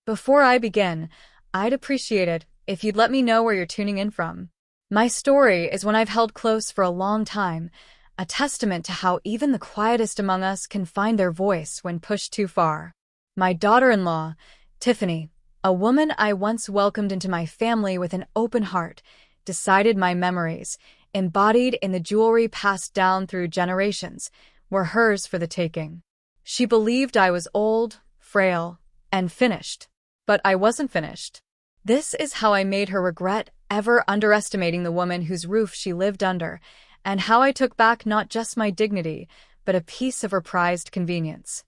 Before I begin, I'd appreciate it if you'd let me know where you're tuning in from. My story is one I've held close for a long time, a testament to how even the quietest among us can find their voice when pushed too far. My daughter-in-law, Tiffany, a woman I once welcomed into my family with an open heart, decided my memories, embodied in the jewelry passed down through generations, were hers for the taking. She believed I was old, frail, and finished. But I wasn't finished. This is how I made her regret ever underestimating the woman whose roof she lived under, and how I took back not just my dignity, but a piece of her prized convenience.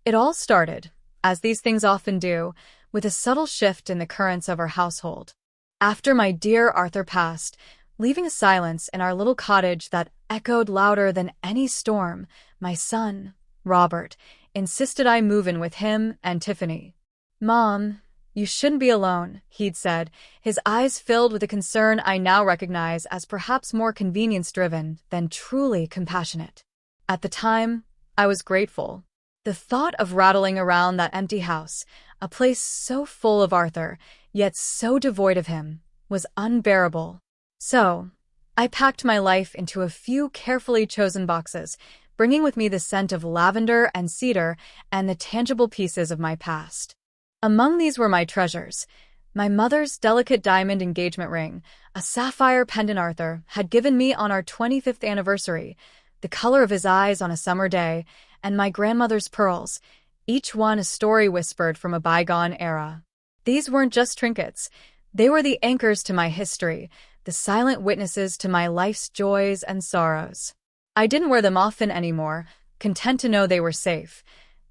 It all started, as these things often do, with a subtle shift in the currents of our household. After my dear Arthur passed, leaving a silence in our little cottage that echoed louder than any storm, my son, Robert, insisted I move in with him and Tiffany. "Mom, you shouldn't be alone," he'd said, his eyes filled with a concern I now recognize as perhaps more convenience-driven than truly compassionate. At the time, I was grateful. The thought of rattling around that empty house, a place so full of Arthur, yet so devoid of him, was unbearable. So, I packed my life into a few carefully chosen boxes, bringing with me the scent of lavender and cedar and the tangible pieces of my past. Among these were my treasures. My mother's delicate diamond engagement ring, a sapphire pendant Arthur had given me on our 25th anniversary, the color of his eyes on a summer day, and my grandmother's pearls, each one a story whispered from a bygone era. These weren't just trinkets. They were the anchors to my history, the silent witnesses to my life's joys and sorrows. I didn't wear them often anymore, content to know they were safe,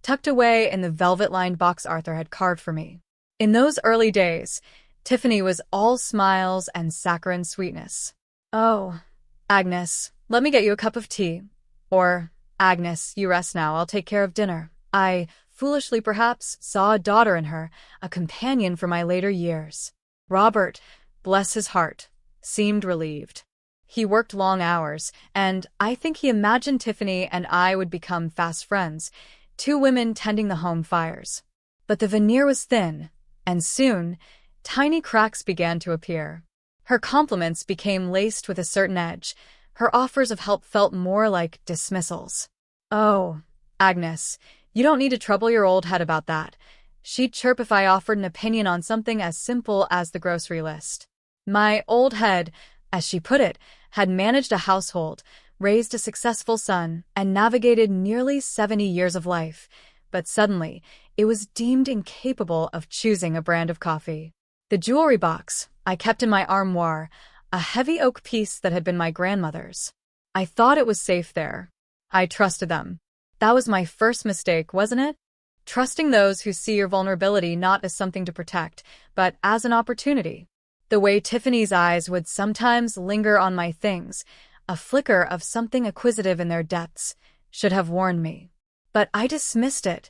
tucked away in the velvet-lined box Arthur had carved for me. In those early days, Tiffany was all smiles and saccharine sweetness. "Oh, Agnes, let me get you a cup of tea." Or, "Agnes, you rest now, I'll take care of dinner." I, foolishly perhaps, saw a daughter in her, a companion for my later years. Robert, bless his heart, seemed relieved. He worked long hours, and I think he imagined Tiffany and I would become fast friends, two women tending the home fires. But the veneer was thin, and soon, tiny cracks began to appear. Her compliments became laced with a certain edge. Her offers of help felt more like dismissals. "Oh, Agnes, you don't need to trouble your old head about that," she'd chirp if I offered an opinion on something as simple as the grocery list. My old head, as she put it, had managed a household, raised a successful son, and navigated nearly 70 years of life, but suddenly, it was deemed incapable of choosing a brand of coffee. The jewelry box I kept in my armoire, a heavy oak piece that had been my grandmother's. I thought it was safe there. I trusted them. That was my first mistake, wasn't it? Trusting those who see your vulnerability not as something to protect, but as an opportunity. The way Tiffany's eyes would sometimes linger on my things, a flicker of something acquisitive in their depths, should have warned me. But I dismissed it,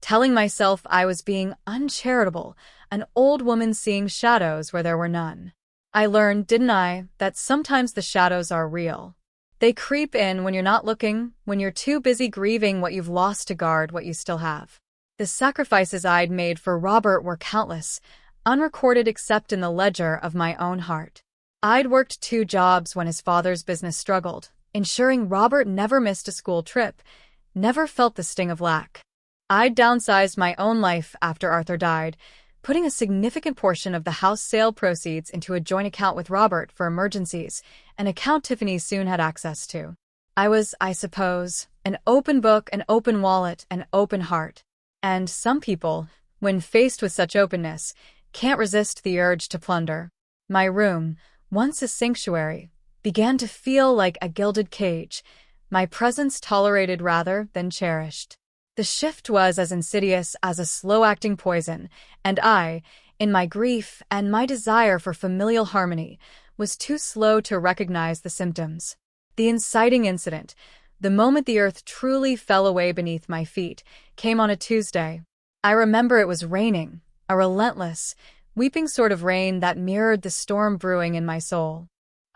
telling myself I was being uncharitable, an old woman seeing shadows where there were none. I learned, didn't I, that sometimes the shadows are real. They creep in when you're not looking, when you're too busy grieving what you've lost to guard what you still have. The sacrifices I'd made for Robert were countless, unrecorded except in the ledger of my own heart. I'd worked 2 jobs when his father's business struggled, ensuring Robert never missed a school trip, never felt the sting of lack. I'd downsized my own life after Arthur died, putting a significant portion of the house sale proceeds into a joint account with Robert for emergencies, an account Tiffany soon had access to. I was, I suppose, an open book, an open wallet, an open heart. And some people, when faced with such openness, can't resist the urge to plunder. My room, once a sanctuary, began to feel like a gilded cage, my presence tolerated rather than cherished. The shift was as insidious as a slow-acting poison, and I, in my grief and my desire for familial harmony, was too slow to recognize the symptoms. The inciting incident, the moment the earth truly fell away beneath my feet, came on a Tuesday. I remember it was raining, a relentless, weeping sort of rain that mirrored the storm brewing in my soul.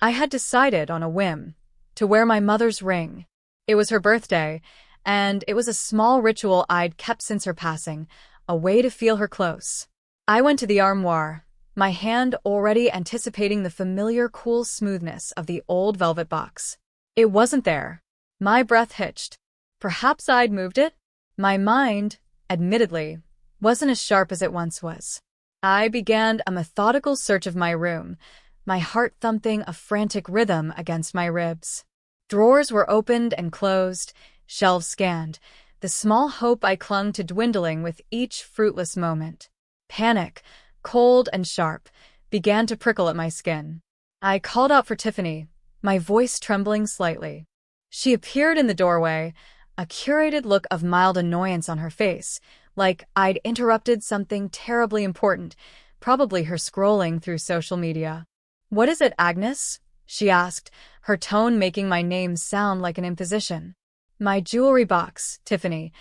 I had decided, on a whim, to wear my mother's ring. It was her birthday, and it was a small ritual I'd kept since her passing, a way to feel her close. I went to the armoire, my hand already anticipating the familiar cool smoothness of the old velvet box. It wasn't there. My breath hitched. Perhaps I'd moved it? My mind, admittedly, wasn't as sharp as it once was. I began a methodical search of my room, my heart thumping a frantic rhythm against my ribs. Drawers were opened and closed, shelves scanned, the small hope I clung to dwindling with each fruitless moment. Panic, cold and sharp, began to prickle at my skin. I called out for Tiffany, my voice trembling slightly. She appeared in the doorway, a curated look of mild annoyance on her face, like I'd interrupted something terribly important, probably her scrolling through social media. "What is it, Agnes?" she asked, her tone making my name sound like an imposition. "My jewelry box, Tiffany,"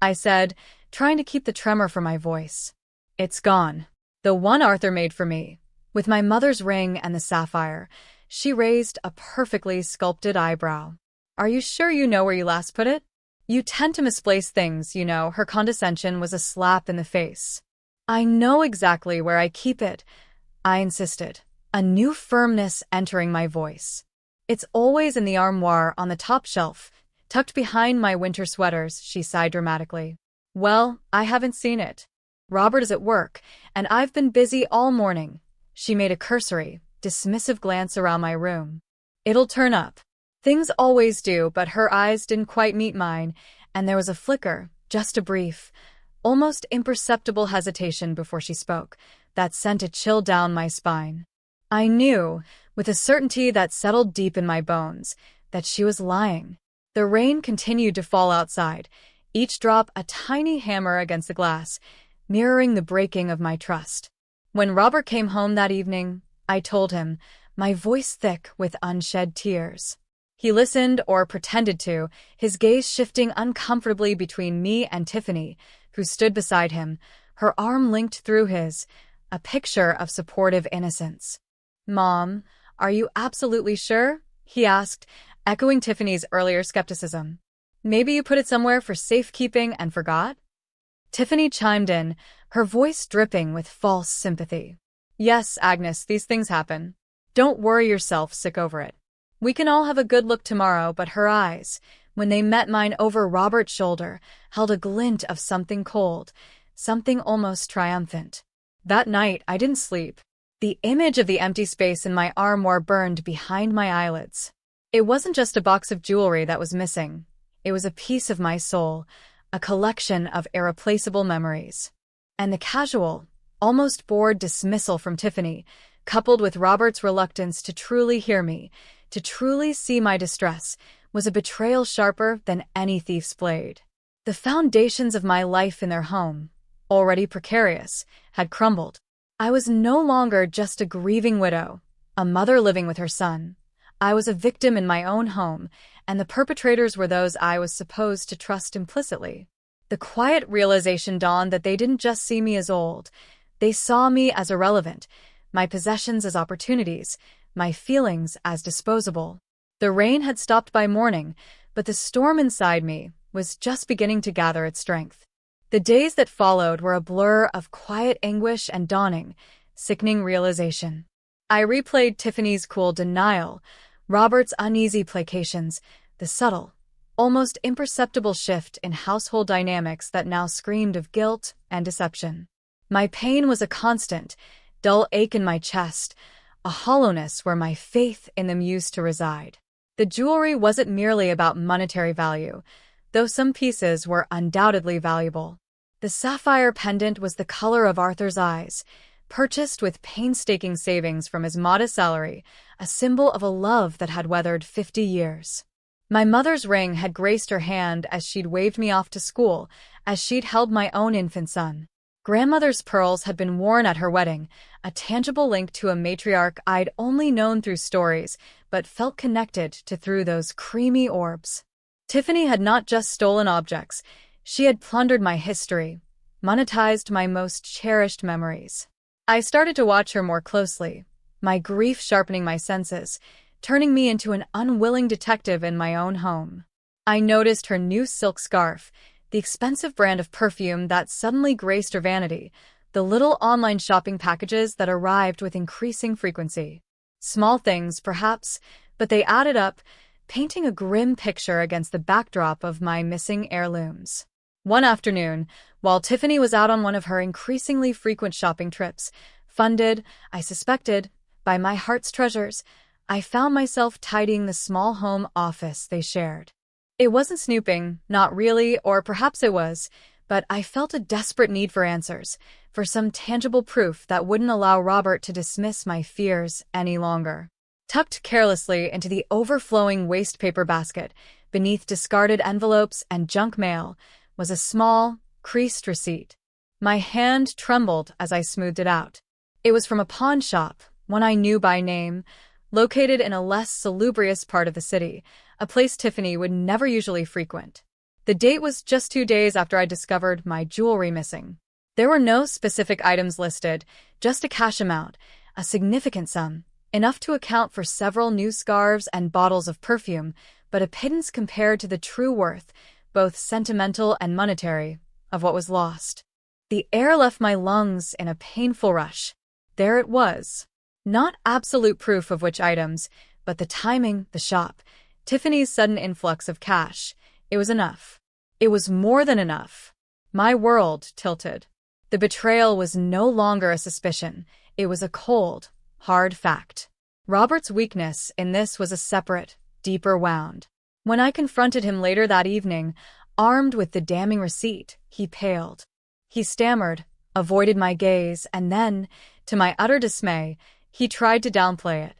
I said, trying to keep the tremor from my voice. "It's gone. The one Arthur made for me." With my mother's ring and the sapphire, she raised a perfectly sculpted eyebrow. "Are you sure you know where you last put it? You tend to misplace things, you know." Her condescension was a slap in the face. "I know exactly where I keep it," I insisted, a new firmness entering my voice. "It's always in the armoire on the top shelf, tucked behind my winter sweaters," she sighed dramatically. "Well, I haven't seen it. Robert is at work, and I've been busy all morning." She made a cursory, dismissive glance around my room. "It'll turn up." Things always do, but her eyes didn't quite meet mine, and there was a flicker, just a brief, almost imperceptible hesitation before she spoke, that sent a chill down my spine. I knew, with a certainty that settled deep in my bones, that she was lying. The rain continued to fall outside, each drop a tiny hammer against the glass, mirroring the breaking of my trust. When Robert came home that evening, I told him, my voice thick with unshed tears. He listened, or pretended to, his gaze shifting uncomfortably between me and Tiffany, who stood beside him, her arm linked through his, a picture of supportive innocence. "Mom, are you absolutely sure?" he asked, echoing Tiffany's earlier skepticism. "Maybe you put it somewhere for safekeeping and forgot?" Tiffany chimed in, her voice dripping with false sympathy. "Yes, Agnes, these things happen. Don't worry yourself sick over it. We can all have a good look tomorrow." But her eyes, when they met mine over Robert's shoulder, held a glint of something cold, something almost triumphant. That night, I didn't sleep. The image of the empty space in my armoire burned behind my eyelids. It wasn't just a box of jewelry that was missing. It was a piece of my soul, a collection of irreplaceable memories. And the casual, almost bored dismissal from Tiffany, coupled with Robert's reluctance to truly hear me, to truly see my distress, was a betrayal sharper than any thief's blade. The foundations of my life in their home, already precarious, had crumbled. I was no longer just a grieving widow, a mother living with her son. I was a victim in my own home, and the perpetrators were those I was supposed to trust implicitly. The quiet realization dawned that they didn't just see me as old. They saw me as irrelevant, my possessions as opportunities, my feelings as disposable. The rain had stopped by morning, but the storm inside me was just beginning to gather its strength. The days that followed were a blur of quiet anguish and dawning, sickening realization. I replayed Tiffany's cool denial, Robert's uneasy placations, the subtle, almost imperceptible shift in household dynamics that now screamed of guilt and deception. My pain was a constant, dull ache in my chest, a hollowness where my faith in them used to reside. The jewelry wasn't merely about monetary value, though some pieces were undoubtedly valuable. The sapphire pendant was the color of Arthur's eyes, purchased with painstaking savings from his modest salary, a symbol of a love that had weathered 50 years. My mother's ring had graced her hand as she'd waved me off to school, as she'd held my own infant son. Grandmother's pearls had been worn at her wedding, a tangible link to a matriarch I'd only known through stories, but felt connected to through those creamy orbs. Tiffany had not just stolen objects, she had plundered my history, monetized my most cherished memories. I started to watch her more closely, my grief sharpening my senses, turning me into an unwilling detective in my own home. I noticed her new silk scarf, the expensive brand of perfume that suddenly graced her vanity, the little online shopping packages that arrived with increasing frequency. Small things, perhaps, but they added up, painting a grim picture against the backdrop of my missing heirlooms. One afternoon, while Tiffany was out on one of her increasingly frequent shopping trips, funded, I suspected, by my heart's treasures, I found myself tidying the small home office they shared. It wasn't snooping, not really, or perhaps it was, but I felt a desperate need for answers, for some tangible proof that wouldn't allow Robert to dismiss my fears any longer. Tucked carelessly into the overflowing waste paper basket, beneath discarded envelopes and junk mail, was a small, creased receipt. My hand trembled as I smoothed it out. It was from a pawn shop, one I knew by name, located in a less salubrious part of the city, a place Tiffany would never usually frequent. The date was just 2 days after I discovered my jewelry missing. There were no specific items listed, just a cash amount, a significant sum, enough to account for several new scarves and bottles of perfume, but a pittance compared to the true worth, both sentimental and monetary, of what was lost. The air left my lungs in a painful rush. There it was. Not absolute proof of which items, but the timing, the shop, Tiffany's sudden influx of cash. It was enough. It was more than enough. My world tilted. The betrayal was no longer a suspicion. It was a cold, hard fact. Robert's weakness in this was a separate, deeper wound. When I confronted him later that evening, armed with the damning receipt, he paled. He stammered, avoided my gaze, and then, to my utter dismay, he tried to downplay it.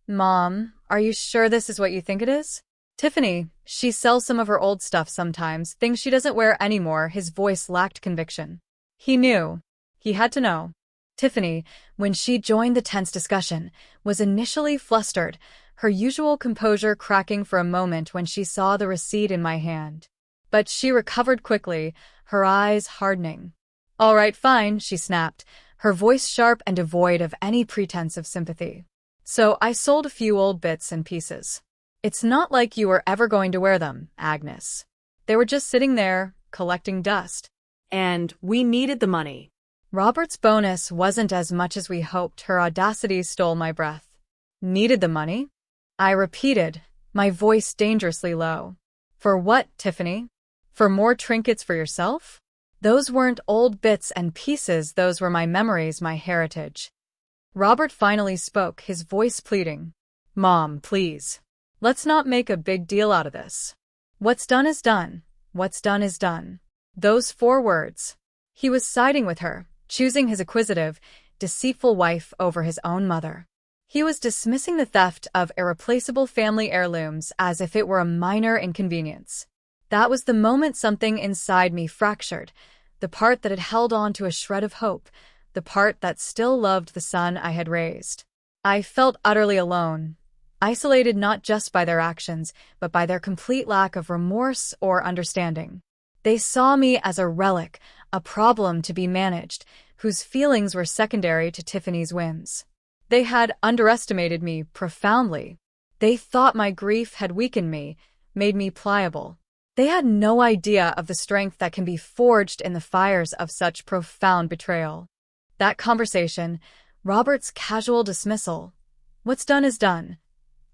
"Mom, are you sure this is what you think it is?" "Tiffany, she sells some of her old stuff sometimes, things she doesn't wear anymore." His voice lacked conviction. He knew. He had to know. Tiffany, when she joined the tense discussion, was initially flustered, her usual composure cracking for a moment when she saw the receipt in my hand. But she recovered quickly, her eyes hardening. "All right, fine," she snapped, her voice sharp and devoid of any pretense of sympathy. "So I sold a few old bits and pieces. It's not like you were ever going to wear them, Agnes. They were just sitting there, collecting dust. And we needed the money." Robert's bonus wasn't as much as we hoped. Her audacity stole my breath. "Needed the money?" I repeated, my voice dangerously low. "For what, Tiffany? For more trinkets for yourself?" Those weren't old bits and pieces, those were my memories, my heritage. Robert finally spoke, his voice pleading. "Mom, please. Let's not make a big deal out of this. What's done is done. What's done is done." Those 4 words. He was siding with her, choosing his acquisitive, deceitful wife over his own mother. He was dismissing the theft of irreplaceable family heirlooms as if it were a minor inconvenience. That was the moment something inside me fractured, the part that had held on to a shred of hope, the part that still loved the son I had raised. I felt utterly alone, isolated not just by their actions, but by their complete lack of remorse or understanding. They saw me as a relic, a problem to be managed, whose feelings were secondary to Tiffany's whims. They had underestimated me profoundly. They thought my grief had weakened me, made me pliable. They had no idea of the strength that can be forged in the fires of such profound betrayal. That conversation, Robert's casual dismissal, "What's done is done,"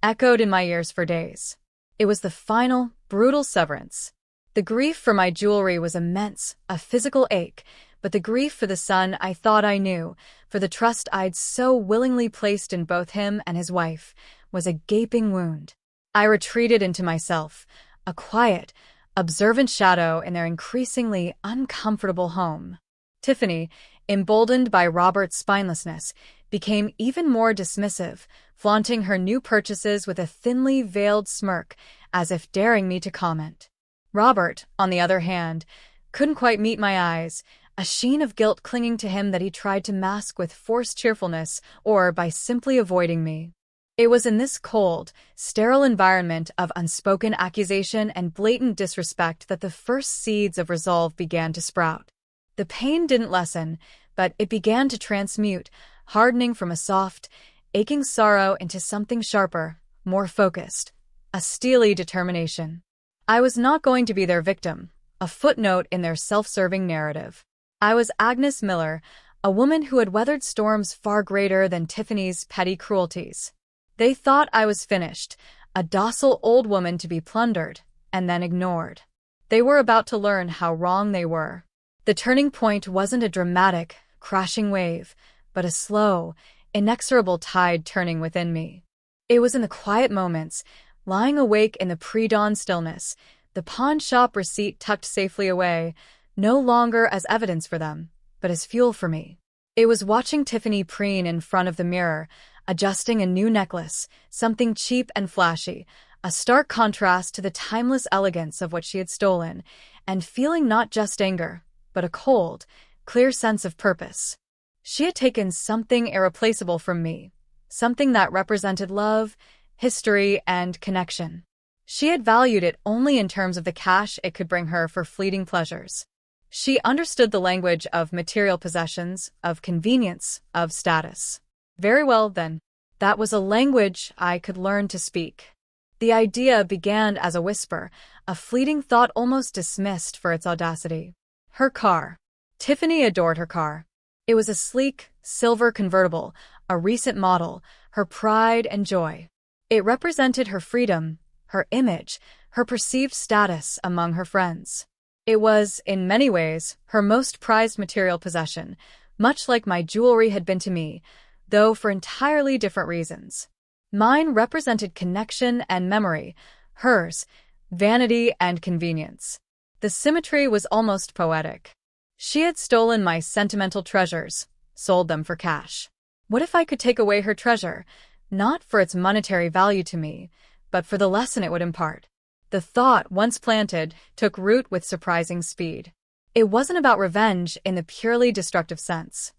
echoed in my ears for days. It was the final, brutal severance. The grief for my jewelry was immense, a physical ache, but the grief for the son I thought I knew, for the trust I'd so willingly placed in both him and his wife, was a gaping wound. I retreated into myself, a quiet, observant shadow in their increasingly uncomfortable home. Tiffany, emboldened by Robert's spinelessness, became even more dismissive, flaunting her new purchases with a thinly veiled smirk, as if daring me to comment. Robert, on the other hand, couldn't quite meet my eyes, a sheen of guilt clinging to him that he tried to mask with forced cheerfulness or by simply avoiding me. It was in this cold, sterile environment of unspoken accusation and blatant disrespect that the first seeds of resolve began to sprout. The pain didn't lessen, but it began to transmute, hardening from a soft, aching sorrow into something sharper, more focused, a steely determination. I was not going to be their victim. a footnote in their self-serving narrative. I was Agnes Miller, a woman who had weathered storms far greater than Tiffany's petty cruelties. They thought I was finished, a docile old woman to be plundered and then ignored. They were about to learn how wrong they were. The turning point wasn't a dramatic, crashing wave, but a slow, inexorable tide turning within me. It was in the quiet moments, lying awake in the pre-dawn stillness, the pawn shop receipt tucked safely away, no longer as evidence for them, but as fuel for me. It was watching Tiffany preen in front of the mirror, adjusting a new necklace, something cheap and flashy, a stark contrast to the timeless elegance of what she had stolen, and feeling not just anger, but a cold, clear sense of purpose. She had taken something irreplaceable from me, something that represented love, history, and connection. She had valued it only in terms of the cash it could bring her for fleeting pleasures. She understood the language of material possessions, of convenience, of status. Very well, then. That was a language I could learn to speak. The idea began as a whisper, a fleeting thought almost dismissed for its audacity. Her car. Tiffany adored her car. It was a sleek, silver convertible, a recent model, her pride and joy. It represented her freedom, her image, her perceived status among her friends. It was, in many ways, her most prized material possession, much like my jewelry had been to me, though for entirely different reasons. Mine represented connection and memory, hers, vanity and convenience. The symmetry was almost poetic. She had stolen my sentimental treasures, sold them for cash. What if I could take away her treasure, not for its monetary value to me, but for the lesson it would impart? The thought, once planted, took root with surprising speed. It wasn't about revenge in the purely destructive sense.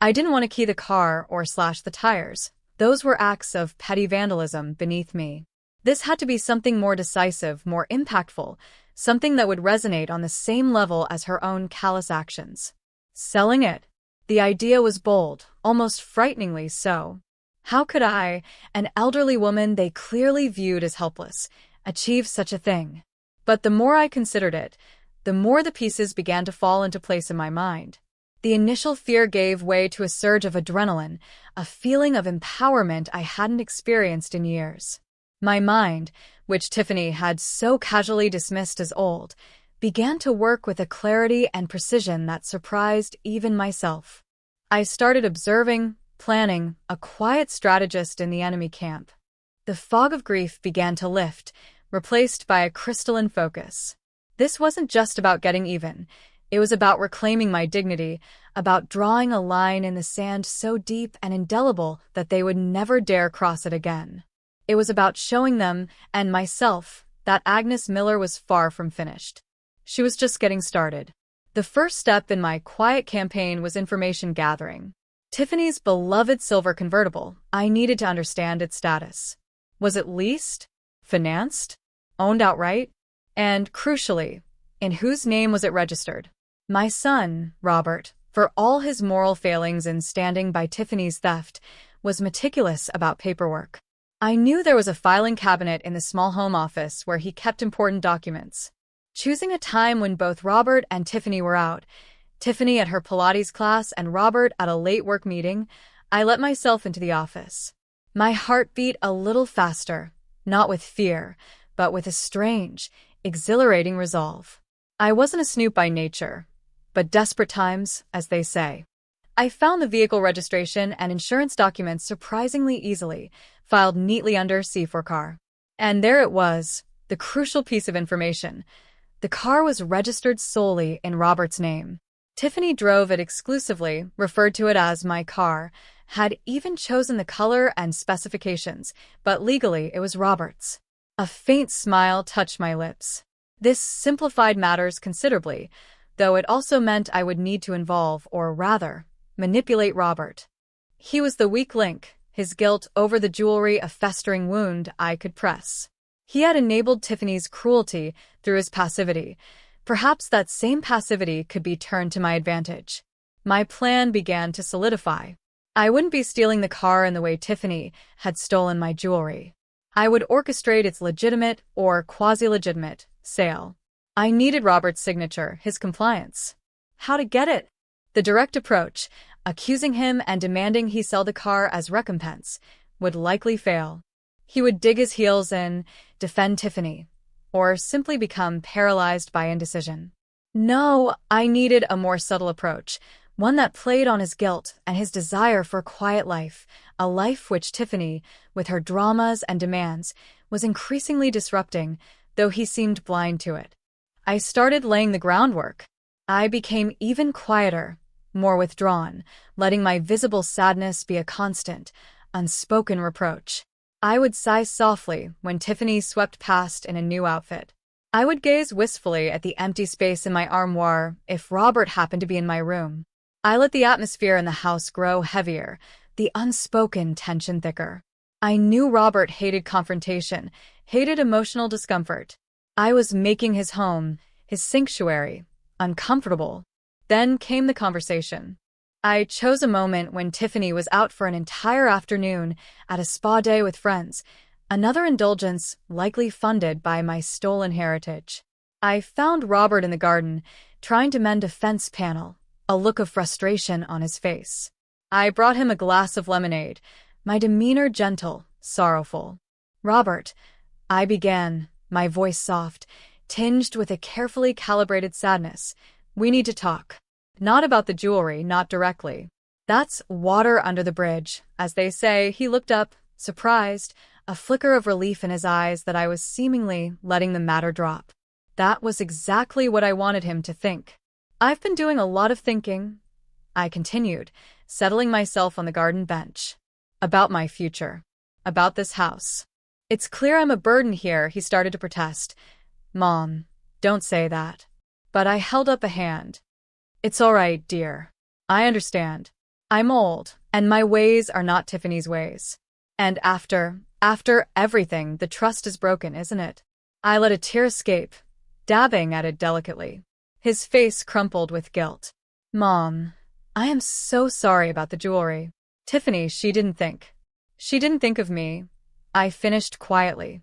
I didn't want to key the car or slash the tires. Those were acts of petty vandalism beneath me. This had to be something more decisive, more impactful, something that would resonate on the same level as her own callous actions. Selling it. The idea was bold, almost frighteningly so. How could I, an elderly woman they clearly viewed as helpless, achieve such a thing? But the more I considered it, the more the pieces began to fall into place in my mind. The initial fear gave way to a surge of adrenaline, a feeling of empowerment I hadn't experienced in years. My mind, which Tiffany had so casually dismissed as old, began to work with a clarity and precision that surprised even myself. I started observing, planning, a quiet strategist in the enemy camp. The fog of grief began to lift, replaced by a crystalline focus. This wasn't just about getting even. It was about reclaiming my dignity, about drawing a line in the sand so deep and indelible that they would never dare cross it again. It was about showing them, and myself, that Agnes Miller was far from finished. She was just getting started. The first step in my quiet campaign was information gathering. Tiffany's beloved silver convertible, I needed to understand its status. Was it leased? Financed? Owned outright? And, crucially, in whose name was it registered? My son, Robert, for all his moral failings in standing by Tiffany's theft, was meticulous about paperwork. I knew there was a filing cabinet in the small home office where he kept important documents. Choosing a time when both Robert and Tiffany were out, Tiffany at her Pilates class and Robert at a late work meeting, I let myself into the office. My heart beat a little faster, not with fear, but with a strange, exhilarating resolve. I wasn't a snoop by nature, but desperate times, as they say. I found the vehicle registration and insurance documents surprisingly easily, filed neatly under C4 car. And there it was, the crucial piece of information. The car was registered solely in Robert's name. Tiffany drove it exclusively, referred to it as my car, had even chosen the color and specifications, but legally it was Robert's. A faint smile touched my lips. This simplified matters considerably, though it also meant I would need to involve, or rather, manipulate Robert. He was the weak link, his guilt over the jewelry a festering wound I could press. He had enabled Tiffany's cruelty through his passivity. Perhaps that same passivity could be turned to my advantage. My plan began to solidify. I wouldn't be stealing the car in the way Tiffany had stolen my jewelry. I would orchestrate its legitimate or quasi-legitimate sale. I needed Robert's signature, his compliance. How to get it? The direct approach, accusing him and demanding he sell the car as recompense, would likely fail. He would dig his heels in, defend Tiffany, or simply become paralyzed by indecision. No, I needed a more subtle approach, one that played on his guilt and his desire for a quiet life, a life which Tiffany, with her dramas and demands, was increasingly disrupting, though he seemed blind to it. I started laying the groundwork. I became even quieter, more withdrawn, letting my visible sadness be a constant, unspoken reproach. I would sigh softly when Tiffany swept past in a new outfit. I would gaze wistfully at the empty space in my armoire if Robert happened to be in my room. I let the atmosphere in the house grow heavier, the unspoken tension thicker. I knew Robert hated confrontation, hated emotional discomfort. I was making his home, his sanctuary, uncomfortable. Then came the conversation. I chose a moment when Tiffany was out for an entire afternoon at a spa day with friends, another indulgence likely funded by my stolen heritage. I found Robert in the garden, trying to mend a fence panel, a look of frustration on his face. I brought him a glass of lemonade, my demeanor gentle, sorrowful. "Robert," I began, my voice soft, tinged with a carefully calibrated sadness, "we need to talk. Not about the jewelry, not directly. That's water under the bridge." As they say, he looked up, surprised, a flicker of relief in his eyes that I was seemingly letting the matter drop. That was exactly what I wanted him to think. "I've been doing a lot of thinking," I continued, settling myself on the garden bench. "About my future. About this house. It's clear I'm a burden here," he started to protest. "Mom, don't say that." But I held up a hand. "It's all right, dear. I understand. I'm old, and my ways are not Tiffany's ways. And after everything, the trust is broken, isn't it?" I let a tear escape, dabbing at it delicately. His face crumpled with guilt. "Mom, I am so sorry about the jewelry. Tiffany, she didn't think. She didn't think of me," I finished quietly.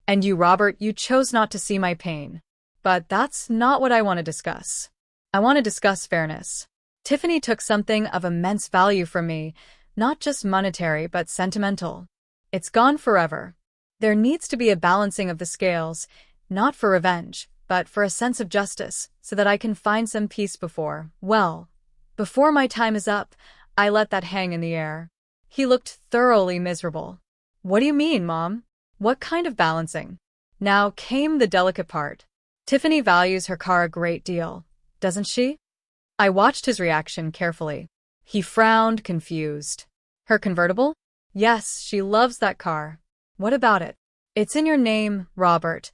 "And you, Robert, you chose not to see my pain. But that's not what I want to discuss. I want to discuss fairness. Tiffany took something of immense value from me, not just monetary but sentimental. It's gone forever. There needs to be a balancing of the scales, not for revenge, but for a sense of justice, so that I can find some peace before my time is up." I let that hang in the air. He looked thoroughly miserable. "What do you mean, Mom? What kind of balancing?" Now came the delicate part. "Tiffany values her car a great deal, doesn't she?" I watched his reaction carefully. He frowned, confused. "Her convertible? Yes, she loves that car. What about it?" "It's in your name, Robert,"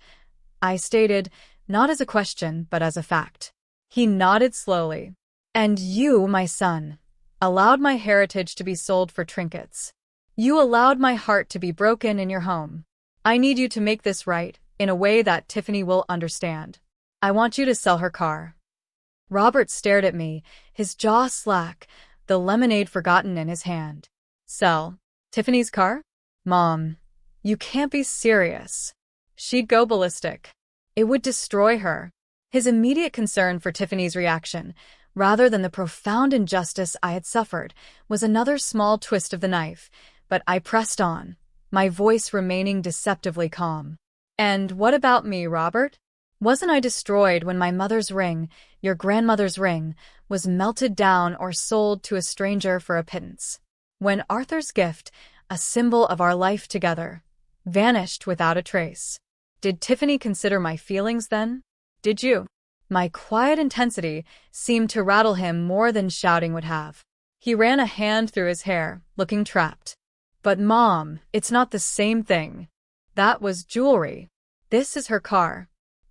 I stated, not as a question, but as a fact. He nodded slowly. "And you, my son, allowed my heritage to be sold for trinkets. You allowed my heart to be broken in your home. I need you to make this right, in a way that Tiffany will understand. I want you to sell her car." Robert stared at me, his jaw slack, the lemonade forgotten in his hand. "Sell Tiffany's car? Mom, you can't be serious. She'd go ballistic. It would destroy her." His immediate concern for Tiffany's reaction, rather than the profound injustice I had suffered, was another small twist of the knife, but I pressed on, my voice remaining deceptively calm. "And what about me, Robert? Wasn't I destroyed when my mother's ring, your grandmother's ring, was melted down or sold to a stranger for a pittance? When Arthur's gift, a symbol of our life together, vanished without a trace? Did Tiffany consider my feelings then? Did you?" My quiet intensity seemed to rattle him more than shouting would have. He ran a hand through his hair, looking trapped. "But Mom, it's not the same thing. That was jewelry. This is her car.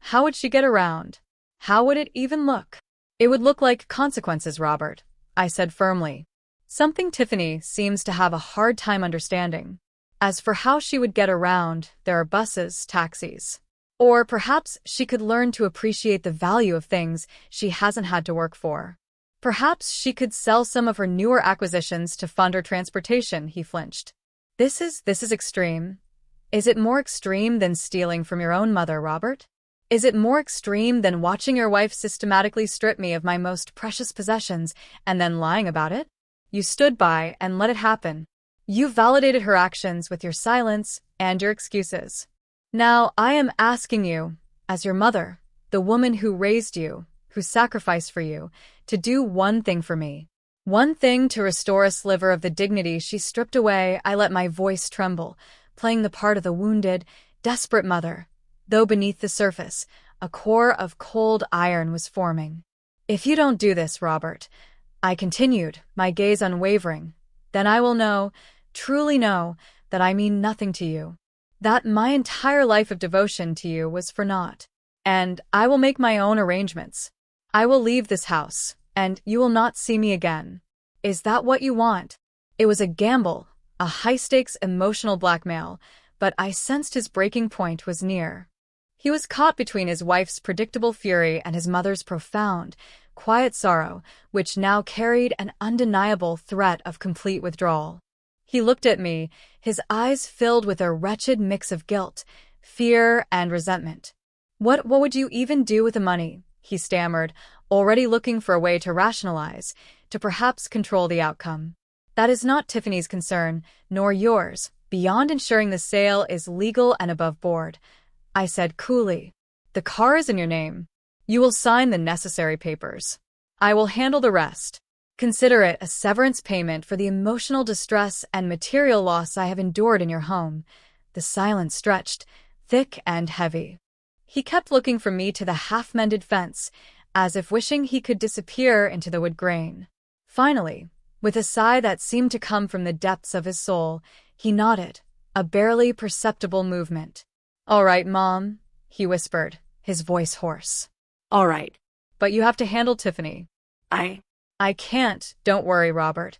How would she get around? How would it even look?" "It would look like consequences, Robert," I said firmly. "Something Tiffany seems to have a hard time understanding. As for how she would get around, there are buses, taxis. Or perhaps she could learn to appreciate the value of things she hasn't had to work for. Perhaps she could sell some of her newer acquisitions to fund her transportation." He flinched. This is extreme. Is it more extreme than stealing from your own mother, Robert? Is it more extreme than watching your wife systematically strip me of my most precious possessions and then lying about it? You stood by and let it happen. You validated her actions with your silence and your excuses. Now I am asking you, as your mother, the woman who raised you, who sacrificed for you, to do one thing for me. One thing to restore a sliver of the dignity she stripped away. I let my voice tremble, playing the part of the wounded, desperate mother, though beneath the surface, a core of cold iron was forming. If you don't do this, Robert, I continued, my gaze unwavering, then I will know, truly know, that I mean nothing to you. That my entire life of devotion to you was for naught. And I will make my own arrangements. I will leave this house, and you will not see me again. Is that what you want? It was a gamble, a high-stakes emotional blackmail, but I sensed his breaking point was near. He was caught between his wife's predictable fury and his mother's profound, quiet sorrow, which now carried an undeniable threat of complete withdrawal. He looked at me, his eyes filled with a wretched mix of guilt, fear, and resentment. What would you even do with the money? He stammered, already looking for a way to rationalize, to perhaps control the outcome. That is not Tiffany's concern, nor yours, beyond ensuring the sale is legal and above board. I said coolly. The car is in your name. You will sign the necessary papers. I will handle the rest. Consider it a severance payment for the emotional distress and material loss I have endured in your home. The silence stretched, thick and heavy. He kept looking from me to the half-mended fence, as if wishing he could disappear into the wood grain. Finally, with a sigh that seemed to come from the depths of his soul, he nodded, a barely perceptible movement. All right, Mom, he whispered, his voice hoarse. All right. But you have to handle Tiffany. I can't, don't worry, Robert,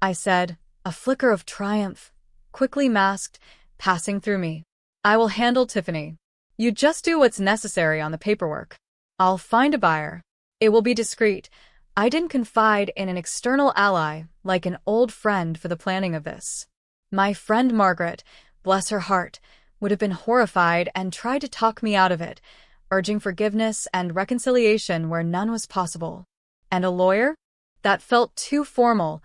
I said, a flicker of triumph, quickly masked, passing through me. I will handle Tiffany. You just do what's necessary on the paperwork. I'll find a buyer. It will be discreet. I didn't confide in an external ally like an old friend for the planning of this. My friend Margaret, bless her heart, would have been horrified and tried to talk me out of it, urging forgiveness and reconciliation where none was possible. And a lawyer? That felt too formal,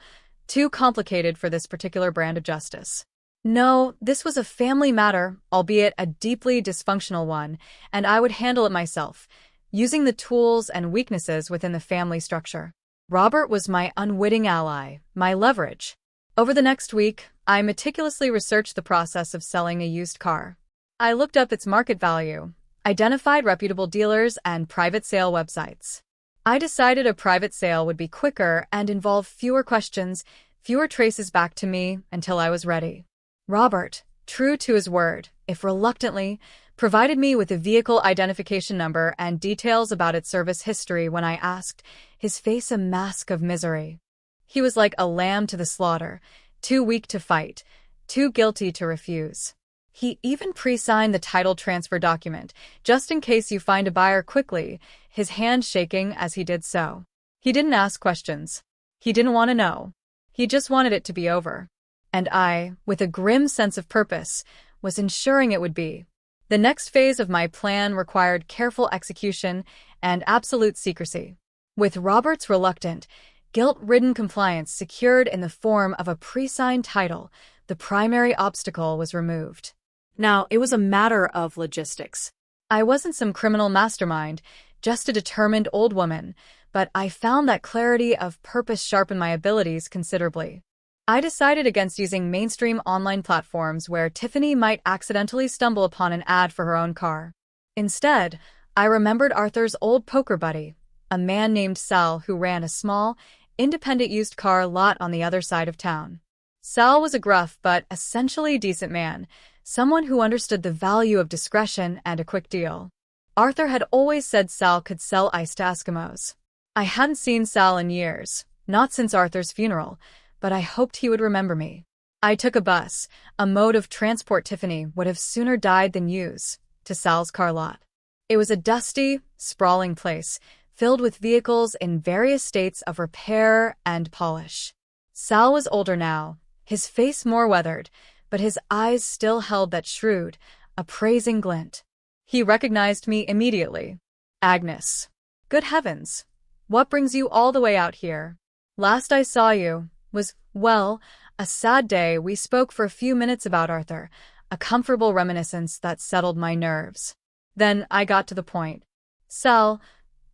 too complicated for this particular brand of justice. No, this was a family matter, albeit a deeply dysfunctional one, and I would handle it myself, using the tools and weaknesses within the family structure. Robert was my unwitting ally, my leverage. Over the next week, I meticulously researched the process of selling a used car. I looked up its market value, identified reputable dealers and private sale websites. I decided a private sale would be quicker and involve fewer questions, fewer traces back to me until I was ready. Robert, true to his word, if reluctantly, provided me with a vehicle identification number and details about its service history when I asked, his face a mask of misery. He was like a lamb to the slaughter, too weak to fight, too guilty to refuse. He even pre-signed the title transfer document, just in case you find a buyer quickly, his hand shaking as he did so. He didn't ask questions. He didn't want to know. He just wanted it to be over. And I, with a grim sense of purpose, was ensuring it would be. The next phase of my plan required careful execution and absolute secrecy. With Robert's reluctant, guilt-ridden compliance secured in the form of a pre-signed title, the primary obstacle was removed. Now, it was a matter of logistics. I wasn't some criminal mastermind, just a determined old woman, but I found that clarity of purpose sharpened my abilities considerably. I decided against using mainstream online platforms where Tiffany might accidentally stumble upon an ad for her own car. Instead, I remembered Arthur's old poker buddy, a man named Sal who ran a small, independent used car lot on the other side of town. Sal was a gruff but essentially decent man, someone who understood the value of discretion and a quick deal. Arthur had always said Sal could sell ice to Eskimos. I hadn't seen Sal in years, not since Arthur's funeral, but I hoped he would remember me. I took a bus, a mode of transport Tiffany would have sooner died than use, to Sal's car lot. It was a dusty, sprawling place, filled with vehicles in various states of repair and polish. Sal was older now, his face more weathered, but his eyes still held that shrewd, appraising glint. He recognized me immediately. Agnes. Good heavens. What brings you all the way out here? Last I saw you was, well, a sad day. We spoke for a few minutes about Arthur, a comfortable reminiscence that settled my nerves. Then I got to the point. Sal,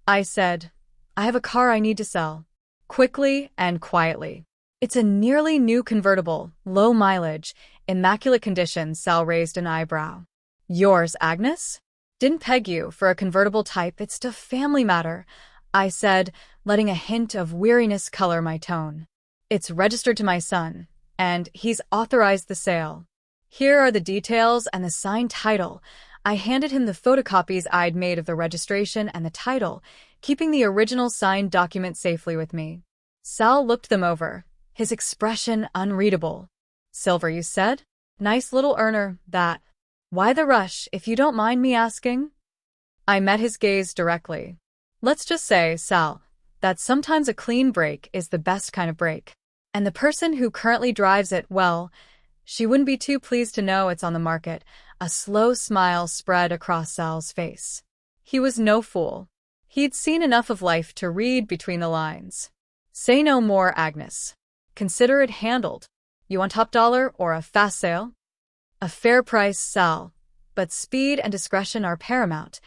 I said, I have a car I need to sell. Quickly and quietly. It's a nearly new convertible, low mileage, immaculate condition. Sal raised an eyebrow. Yours, Agnes? Didn't peg you for a convertible type. It's a family matter, I said, letting a hint of weariness color my tone. It's registered to my son, and he's authorized the sale. Here are the details and the signed title. I handed him the photocopies I'd made of the registration and the title, keeping the original signed document safely with me. Sal looked them over, his expression unreadable. Silver, you said? Nice little earner, that. Why the rush, if you don't mind me asking? I met his gaze directly. Let's just say, Sal, that sometimes a clean break is the best kind of break. And the person who currently drives it, well, she wouldn't be too pleased to know it's on the market. A slow smile spread across Sal's face. He was no fool. He'd seen enough of life to read between the lines. Say no more, Agnes. Consider it handled. You want top dollar or a fast sale? A fair price, Sal, but speed and discretion are paramount,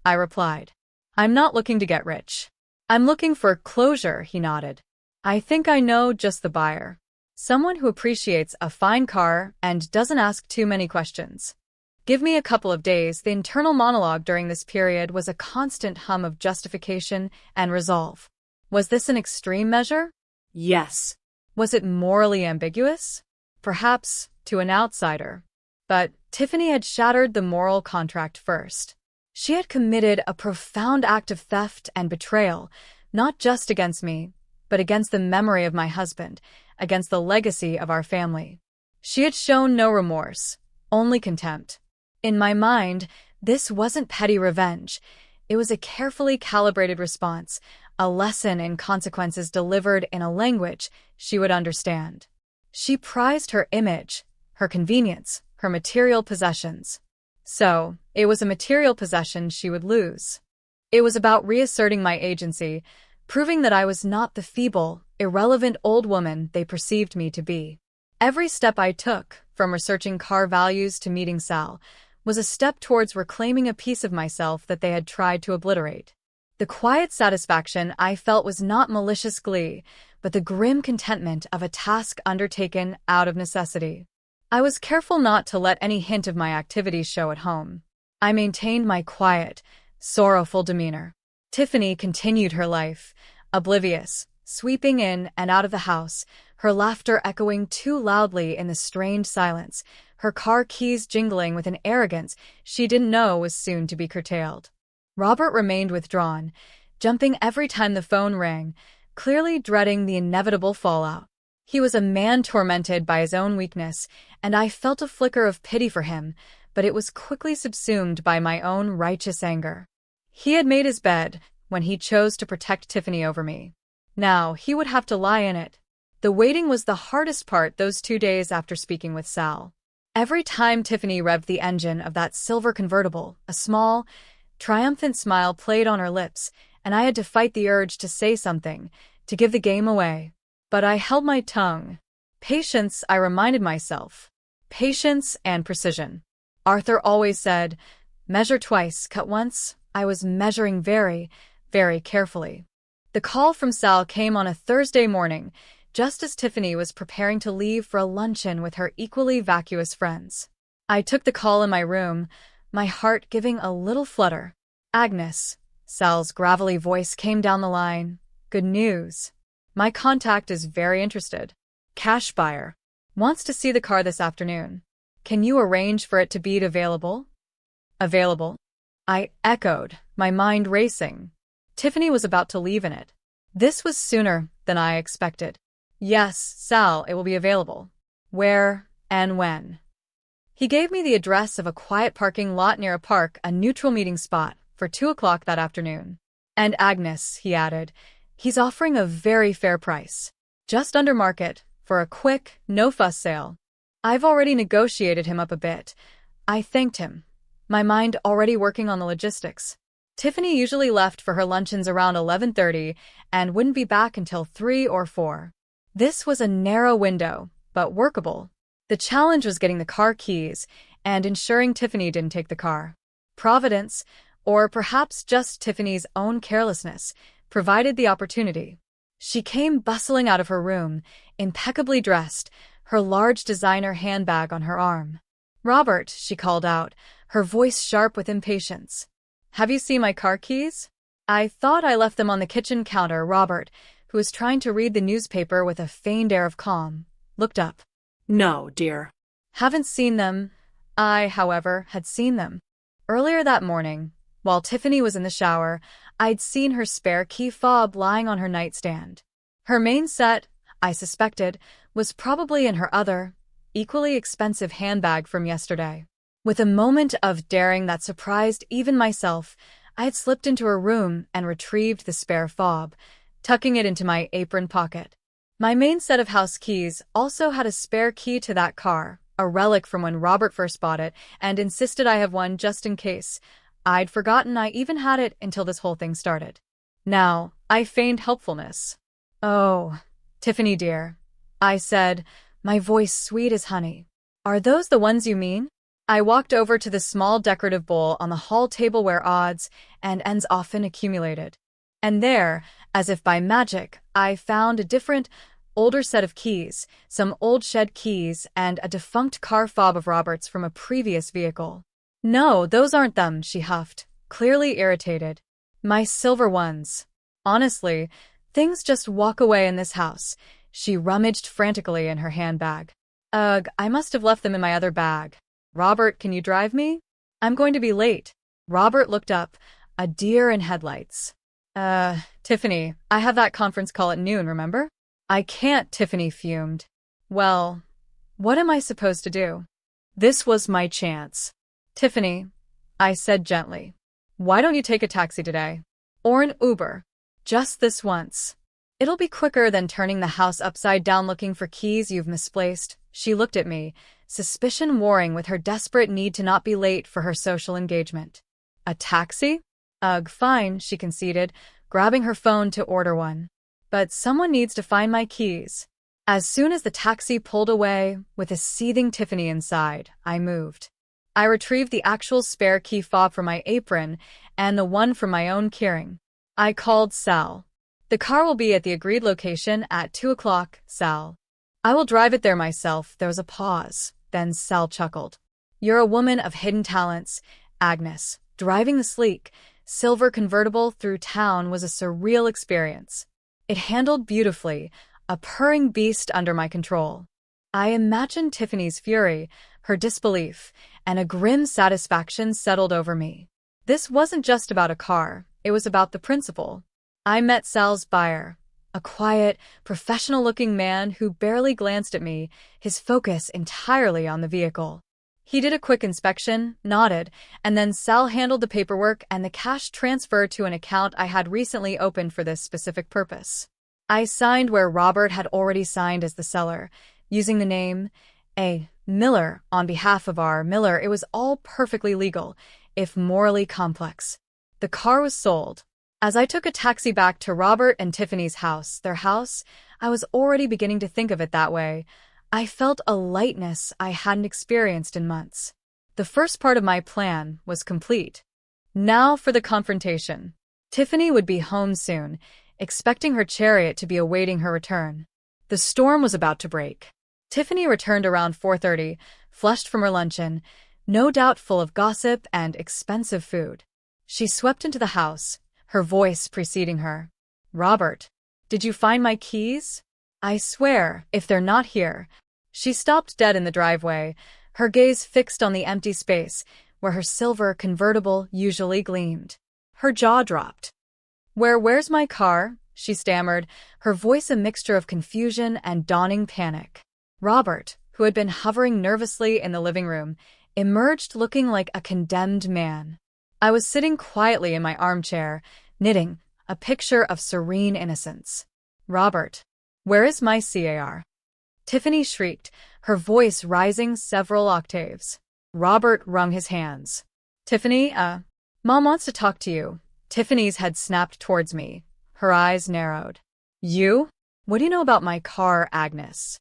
I replied. I'm not looking to get rich. I'm looking for closure, he nodded. I think I know just the buyer. Someone who appreciates a fine car and doesn't ask too many questions. Give me a couple of days. The internal monologue during this period was a constant hum of justification and resolve. Was this an extreme measure? Yes. Was it morally ambiguous? Perhaps, to an outsider. But Tiffany had shattered the moral contract first. She had committed a profound act of theft and betrayal, not just against me, but against the memory of my husband, against the legacy of our family. She had shown no remorse, only contempt. In my mind, this wasn't petty revenge. It was a carefully calibrated response, a lesson in consequences delivered in a language she would understand. She prized her image, her convenience, her material possessions. So, it was a material possession she would lose. It was about reasserting my agency, proving that I was not the feeble, irrelevant old woman they perceived me to be. Every step I took, from researching car values to meeting Sal, was a step towards reclaiming a piece of myself that they had tried to obliterate. The quiet satisfaction I felt was not malicious glee, but the grim contentment of a task undertaken out of necessity. I was careful not to let any hint of my activities show at home. I maintained my quiet, sorrowful demeanor. Tiffany continued her life, oblivious, sweeping in and out of the house, her laughter echoing too loudly in the strained silence, her car keys jingling with an arrogance she didn't know was soon to be curtailed. Robert remained withdrawn, jumping every time the phone rang, clearly dreading the inevitable fallout. He was a man tormented by his own weakness, and I felt a flicker of pity for him, but it was quickly subsumed by my own righteous anger. He had made his bed when he chose to protect Tiffany over me. Now he would have to lie in it. The waiting was the hardest part those 2 days after speaking with Sal. Every time Tiffany revved the engine of that silver convertible, a small, triumphant smile played on her lips, and I had to fight the urge to say something, to give the game away. But I held my tongue. Patience, I reminded myself. Patience and precision. Arthur always said, measure twice, cut once. I was measuring very, very carefully. The call from Sal came on a Thursday morning, just as Tiffany was preparing to leave for a luncheon with her equally vacuous friends. I took the call in my room, my heart giving a little flutter. Agnes, Sal's gravelly voice came down the line. Good news. My contact is very interested. Cash buyer. Wants to see the car this afternoon. Can you arrange for it to be available? Available? I echoed, my mind racing. Tiffany was about to leave in it. This was sooner than I expected. Yes, Sal, it will be available. Where and when? He gave me the address of a quiet parking lot near a park, a neutral meeting spot, for 2 o'clock that afternoon. And Agnes, he added, he's offering a very fair price. Just under market, for a quick, no-fuss sale. I've already negotiated him up a bit. I thanked him. my mind already working on the logistics. Tiffany usually left for her luncheons around 11:30 and wouldn't be back until 3 or 4. This was a narrow window, but workable. The challenge was getting the car keys and ensuring Tiffany didn't take the car. Providence, or perhaps just Tiffany's own carelessness, provided the opportunity. She came bustling out of her room, impeccably dressed, her large designer handbag on her arm. "Robert," she called out, her voice sharp with impatience. "Have you seen my car keys?" "I thought I left them on the kitchen counter." Robert, who was trying to read the newspaper with a feigned air of calm, looked up. No, dear. "Haven't seen them." I, however, had seen them. Earlier that morning, while Tiffany was in the shower, I'd seen her spare key fob lying on her nightstand. Her main set, I suspected, was probably in her other, equally expensive handbag from yesterday. With a moment of daring that surprised even myself, I had slipped into her room and retrieved the spare fob, tucking it into my apron pocket. My main set of house keys also had a spare key to that car, a relic from when Robert first bought it, and insisted I have one just in case. I'd forgotten I even had it until this whole thing started. Now, I feigned helpfulness. "Oh, Tiffany dear," I said, my voice sweet as honey. "Are those the ones you mean?" I walked over to the small decorative bowl on the hall table where odds and ends often accumulated. And there, as if by magic, I found a different, older set of keys, some old shed keys, and a defunct car fob of Robert's from a previous vehicle. "No, those aren't them," she huffed, clearly irritated. "My silver ones. Honestly, things just walk away in this house." She rummaged frantically in her handbag. "Ugh, I must have left them in my other bag. Robert, can you drive me? I'm going to be late." Robert looked up, a deer in headlights. Tiffany, I have that conference call at noon, remember?" "I can't," Tiffany fumed. "Well, what am I supposed to do?" This was my chance. "Tiffany," I said gently, "why don't you take a taxi today? Or an Uber? Just this once. It'll be quicker than turning the house upside down looking for keys you've misplaced." She looked at me, suspicion warring with her desperate need to not be late for her social engagement. "A taxi?" "Ugh, fine," she conceded, grabbing her phone to order one. "But someone needs to find my keys." As soon as the taxi pulled away, with a seething Tiffany inside, I moved. I retrieved the actual spare key fob from my apron and the one from my own keyring. I called Sal. "The car will be at the agreed location at 2 o'clock, Sal." "I will drive it there myself." There was a pause, then Sal chuckled. "You're a woman of hidden talents, Agnes." Driving the sleek, silver convertible through town was a surreal experience. It handled beautifully, a purring beast under my control. I imagined Tiffany's fury, her disbelief, and a grim satisfaction settled over me. This wasn't just about a car, it was about the principle. I met Sal's buyer, a quiet, professional-looking man who barely glanced at me, his focus entirely on the vehicle. He did a quick inspection, nodded, and then Sal handled the paperwork and the cash transfer to an account I had recently opened for this specific purpose. I signed where Robert had already signed as the seller, using the name A. Miller on behalf of R. Miller. It was all perfectly legal, if morally complex. The car was sold. As I took a taxi back to Robert and Tiffany's house, their house, I was already beginning to think of it that way. I felt a lightness I hadn't experienced in months. The first part of my plan was complete. Now for the confrontation. Tiffany would be home soon, expecting her chariot to be awaiting her return. The storm was about to break. Tiffany returned around 4:30, flushed from her luncheon, no doubt full of gossip and expensive food. She swept into the house, her voice preceding her. "Robert, did you find my keys? I swear, if they're not here." She stopped dead in the driveway, her gaze fixed on the empty space where her silver convertible usually gleamed. Her jaw dropped. Where's my car?" she stammered, her voice a mixture of confusion and dawning panic. Robert, who had been hovering nervously in the living room, emerged looking like a condemned man. I was sitting quietly in my armchair, knitting, a picture of serene innocence. "Robert, where is my car?" Tiffany shrieked, her voice rising several octaves. Robert wrung his hands. Tiffany, Mom wants to talk to you. Tiffany's head snapped towards me. Her eyes narrowed. You? What do you know about my car, Agnes?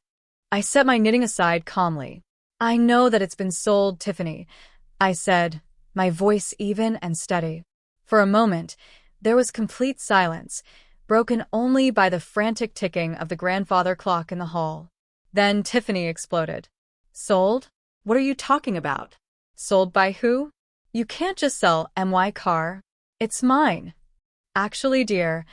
I set my knitting aside calmly. I know that it's been sold, Tiffany, I said, my voice even and steady. For a moment, there was complete silence, broken only by the frantic ticking of the grandfather clock in the hall. Then Tiffany exploded. Sold? What are you talking about? Sold by who? You can't just sell my car. It's mine. Actually, dear,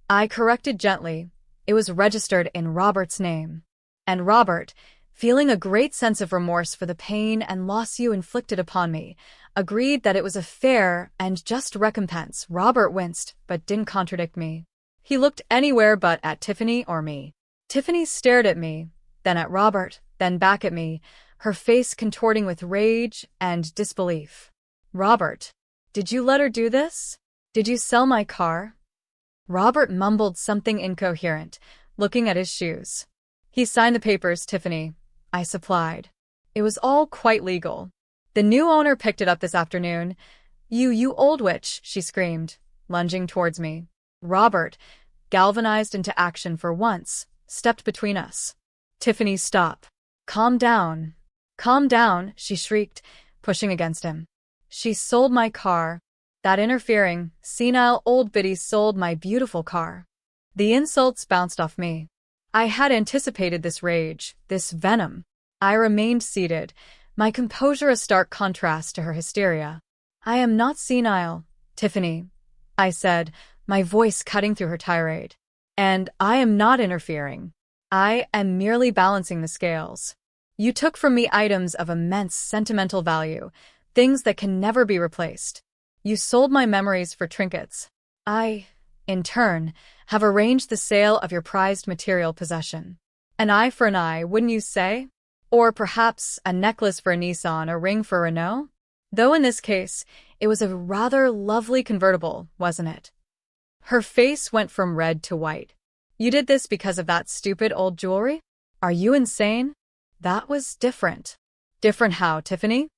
I corrected gently. It was registered in Robert's name. And Robert, feeling a great sense of remorse for the pain and loss you inflicted upon me, agreed that it was a fair and just recompense. Robert winced, but didn't contradict me. He looked anywhere but at Tiffany or me. Tiffany stared at me, then at Robert, then back at me, her face contorting with rage and disbelief. Robert, did you let her do this? Did you sell my car? Robert mumbled something incoherent, looking at his shoes. He signed the papers, Tiffany, I supplied. It was all quite legal. The new owner picked it up this afternoon. You old witch, she screamed, lunging towards me. Robert, galvanized into action for once, stepped between us. Tiffany, stop. Calm down. Calm down, she shrieked, pushing against him. She sold my car. That interfering, senile old biddy sold my beautiful car. The insults bounced off me. I had anticipated this rage, this venom. I remained seated, my composure a stark contrast to her hysteria. I am not senile, Tiffany, I said, my voice cutting through her tirade. And I am not interfering. I am merely balancing the scales. You took from me items of immense sentimental value, things that can never be replaced. You sold my memories for trinkets. I, in turn, have arranged the sale of your prized material possession. An eye for an eye, wouldn't you say? Or perhaps a necklace for a Nissan, a ring for Renault? Though in this case, it was a rather lovely convertible, wasn't it? Her face went from red to white. You did this because of that stupid old jewelry? Are you insane? That was different. Different how, Tiffany?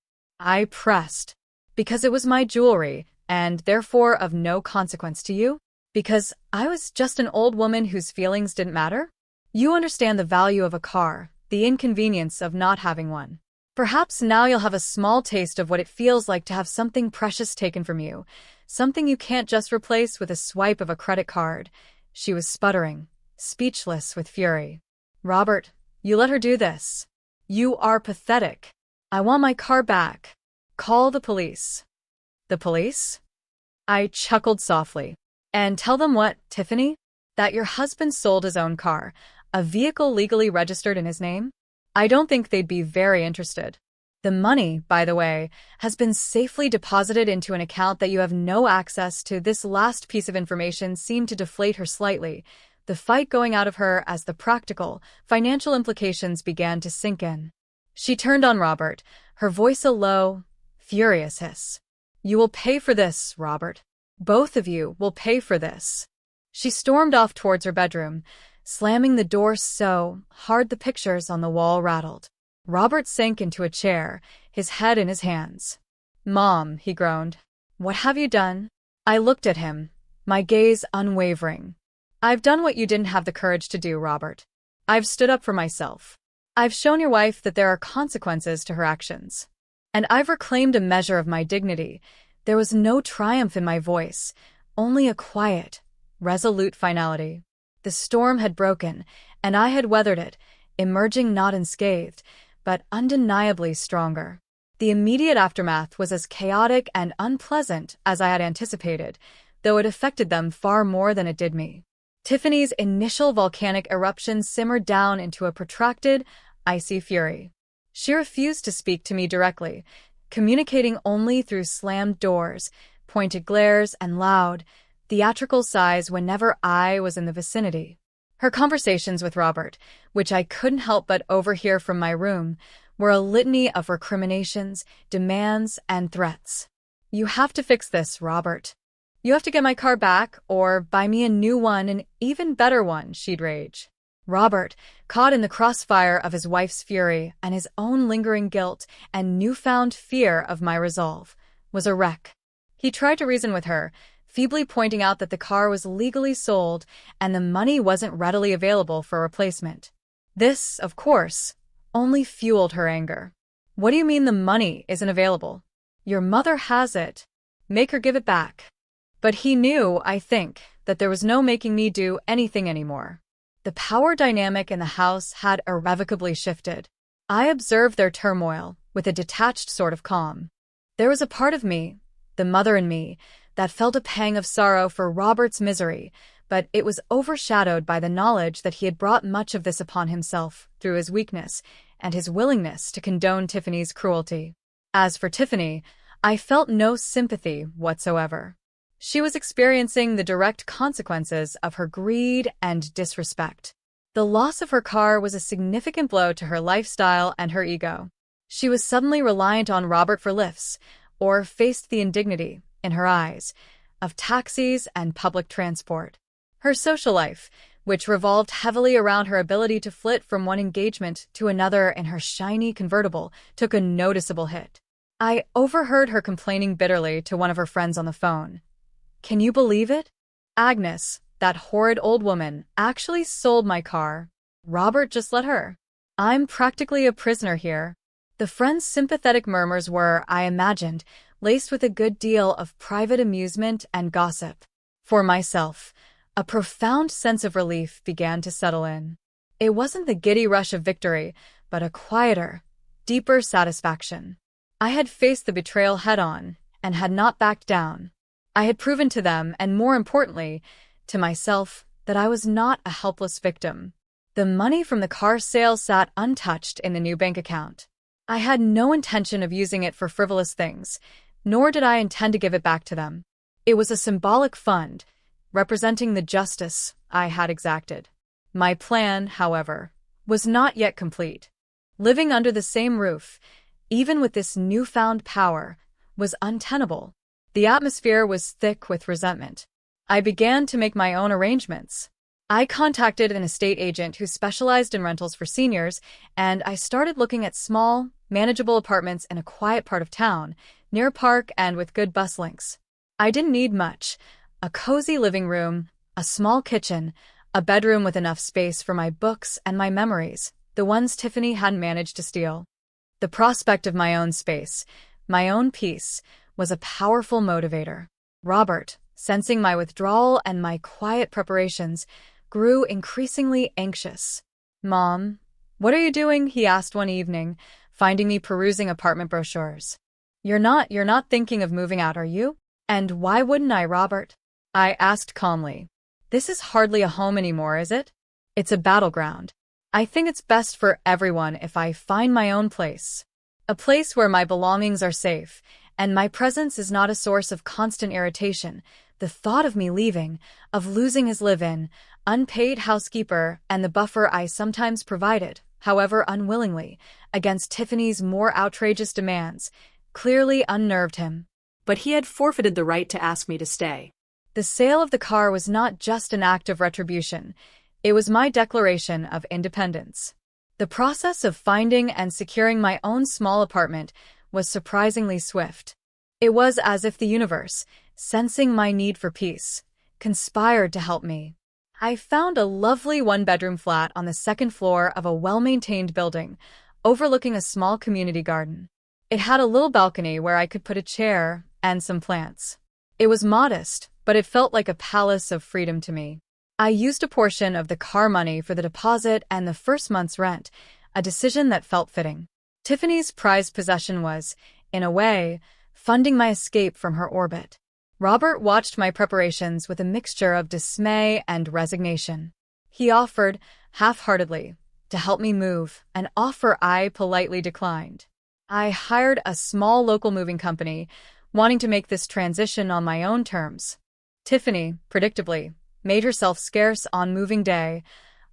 I pressed. Because it was my jewelry, and therefore of no consequence to you? Because I was just an old woman whose feelings didn't matter? You understand the value of a car, the inconvenience of not having one. Perhaps now you'll have a small taste of what it feels like to have something precious taken from you, something you can't just replace with a swipe of a credit card. She was sputtering, speechless with fury. Robert, you let her do this. You are pathetic. I want my car back. Call the police. The police? I chuckled softly. And tell them what, Tiffany? That your husband sold his own car, a vehicle legally registered in his name? I don't think they'd be very interested. The money, by the way, has been safely deposited into an account that you have no access to. This last piece of information seemed to deflate her slightly, the fight going out of her as the practical, financial implications began to sink in. She turned on Robert, her voice a low, furious hiss. You will pay for this, Robert. Both of you will pay for this. She stormed off towards her bedroom, slamming the door so hard the pictures on the wall rattled. Robert sank into a chair, his head in his hands. Mom, he groaned. What have you done? I looked at him, my gaze unwavering. I've done what you didn't have the courage to do, Robert. I've stood up for myself. I've shown your wife that there are consequences to her actions. And I've reclaimed a measure of my dignity. There was no triumph in my voice, only a quiet, resolute finality. The storm had broken, and I had weathered it, emerging not unscathed, but undeniably stronger. The immediate aftermath was as chaotic and unpleasant as I had anticipated, though it affected them far more than it did me. Tiffany's initial volcanic eruption simmered down into a protracted, icy fury. She refused to speak to me directly, communicating only through slammed doors, pointed glares, and loud, theatrical sighs whenever I was in the vicinity. Her conversations with Robert, which I couldn't help but overhear from my room, were a litany of recriminations, demands, and threats. You have to fix this, Robert. You have to get my car back, or buy me a new one, an even better one, she'd rage. Robert, caught in the crossfire of his wife's fury and his own lingering guilt and newfound fear of my resolve, was a wreck. He tried to reason with her, feebly pointing out that the car was legally sold and the money wasn't readily available for replacement. This, of course, only fueled her anger. What do you mean the money isn't available? Your mother has it. Make her give it back. But he knew, I think, that there was no making me do anything anymore. The power dynamic in the house had irrevocably shifted. I observed their turmoil with a detached sort of calm. There was a part of me, the mother in me, that felt a pang of sorrow for Robert's misery, but it was overshadowed by the knowledge that he had brought much of this upon himself through his weakness and his willingness to condone Tiffany's cruelty. As for Tiffany, I felt no sympathy whatsoever. She was experiencing the direct consequences of her greed and disrespect. The loss of her car was a significant blow to her lifestyle and her ego. She was suddenly reliant on Robert for lifts, or faced the indignity, in her eyes, of taxis and public transport. Her social life, which revolved heavily around her ability to flit from one engagement to another in her shiny convertible, took a noticeable hit. I overheard her complaining bitterly to one of her friends on the phone. "Can you believe it? Agnes, that horrid old woman, actually sold my car. Robert just let her. I'm practically a prisoner here." The friend's sympathetic murmurs were, I imagined, laced with a good deal of private amusement and gossip. For myself, a profound sense of relief began to settle in. It wasn't the giddy rush of victory, but a quieter, deeper satisfaction. I had faced the betrayal head-on and had not backed down. I had proven to them, and more importantly, to myself, that I was not a helpless victim. The money from the car sale sat untouched in the new bank account. I had no intention of using it for frivolous things, nor did I intend to give it back to them. It was a symbolic fund, representing the justice I had exacted. My plan, however, was not yet complete. Living under the same roof, even with this newfound power, was untenable. The atmosphere was thick with resentment. I began to make my own arrangements. I contacted an estate agent who specialized in rentals for seniors, and I started looking at small, manageable apartments in a quiet part of town, near a park and with good bus links. I didn't need much: a cozy living room, a small kitchen, a bedroom with enough space for my books and my memories, the ones Tiffany hadn't managed to steal. The prospect of my own space, my own peace, was a powerful motivator. Robert, sensing my withdrawal and my quiet preparations, grew increasingly anxious. "Mom, what are you doing?" he asked one evening, finding me perusing apartment brochures. You're not thinking of moving out, are you?" "And why wouldn't I, Robert?" I asked calmly. "This is hardly a home anymore, is it? It's a battleground. I think it's best for everyone if I find my own place. A place where my belongings are safe, and my presence is not a source of constant irritation. The thought of me leaving, of losing his live-in, unpaid housekeeper, and the buffer I sometimes provided, however unwillingly, against Tiffany's more outrageous demands, clearly unnerved him. But he had forfeited the right to ask me to stay. The sale of the car was not just an act of retribution. It was my declaration of independence. The process of finding and securing my own small apartment was surprisingly swift. It was as if the universe, sensing my need for peace, conspired to help me. I found a lovely one-bedroom flat on the second floor of a well-maintained building, overlooking a small community garden. It had a little balcony where I could put a chair and some plants. It was modest, but it felt like a palace of freedom to me. I used a portion of the car money for the deposit and the first month's rent, a decision that felt fitting. Tiffany's prized possession was, in a way, funding my escape from her orbit. Robert watched my preparations with a mixture of dismay and resignation. He offered, half-heartedly, to help me move, an offer I politely declined. I hired a small local moving company, wanting to make this transition on my own terms. Tiffany, predictably, made herself scarce on moving day,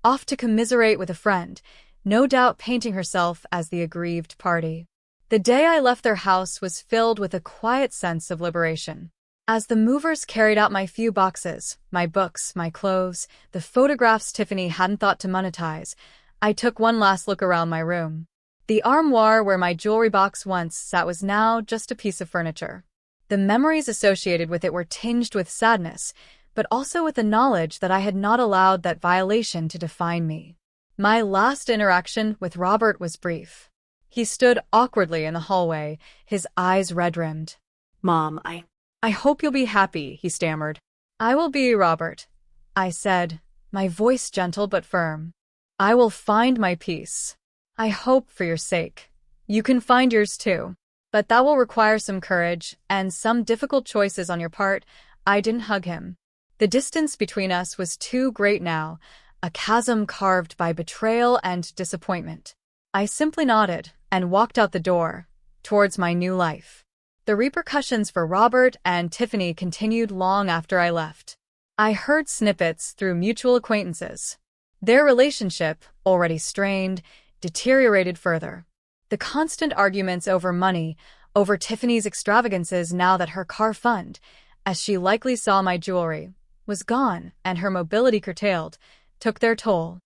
off to commiserate with a friend, no doubt painting herself as the aggrieved party. The day I left their house was filled with a quiet sense of liberation. As the movers carried out my few boxes, my books, my clothes, the photographs Tiffany hadn't thought to monetize, I took one last look around my room. The armoire where my jewelry box once sat was now just a piece of furniture. The memories associated with it were tinged with sadness, but also with the knowledge that I had not allowed that violation to define me. My last interaction with Robert was brief. He stood awkwardly in the hallway, his eyes red-rimmed. Mom, I hope you'll be happy, he stammered. I will be, Robert, I said, my voice gentle but firm. I will find my peace. I hope for your sake. You can find yours too. But that will require some courage and some difficult choices on your part. I didn't hug him. The distance between us was too great now, a chasm carved by betrayal and disappointment. I simply nodded and walked out the door, towards my new life. The repercussions for Robert and Tiffany continued long after I left. I heard snippets through mutual acquaintances. Their relationship, already strained, deteriorated further. The constant arguments over money, over Tiffany's extravagances now that her car fund, as she likely saw my jewelry, was gone and her mobility curtailed, took their toll.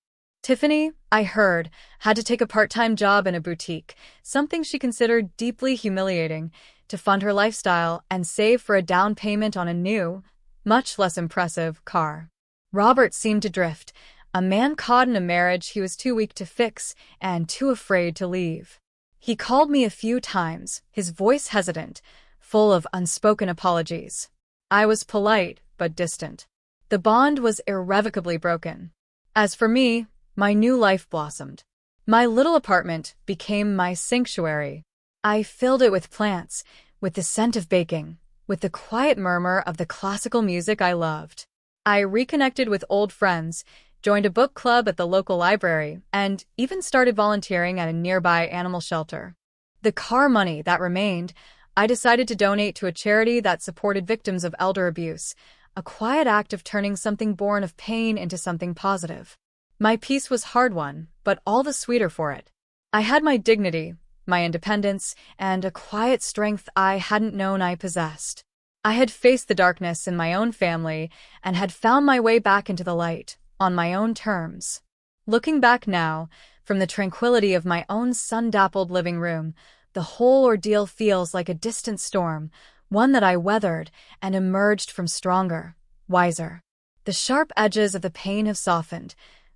Tiffany, I heard, had to take a part-time job in a boutique, something she considered deeply humiliating, to fund her lifestyle and save for a down payment on a new, much less impressive, car. Robert seemed to drift, a man caught in a marriage he was too weak to fix and too afraid to leave. He called me a few times, his voice hesitant, full of unspoken apologies. I was polite, but distant. The bond was irrevocably broken. As for me, my new life blossomed. My little apartment became my sanctuary. I filled it with plants, with the scent of baking, with the quiet murmur of the classical music I loved. I reconnected with old friends, joined a book club at the local library, and even started volunteering at a nearby animal shelter. The car money that remained, I decided to donate to a charity that supported victims of elder abuse, a quiet act of turning something born of pain into something positive. My peace was hard-won, but all the sweeter for it. I had my dignity, my independence, and a quiet strength I hadn't known I possessed. I had faced the darkness in my own family and had found my way back into the light, on my own terms. Looking back now, from the tranquility of my own sun-dappled living room, the whole ordeal feels like a distant storm, one that I weathered and emerged from stronger, wiser. The sharp edges of the pain have softened,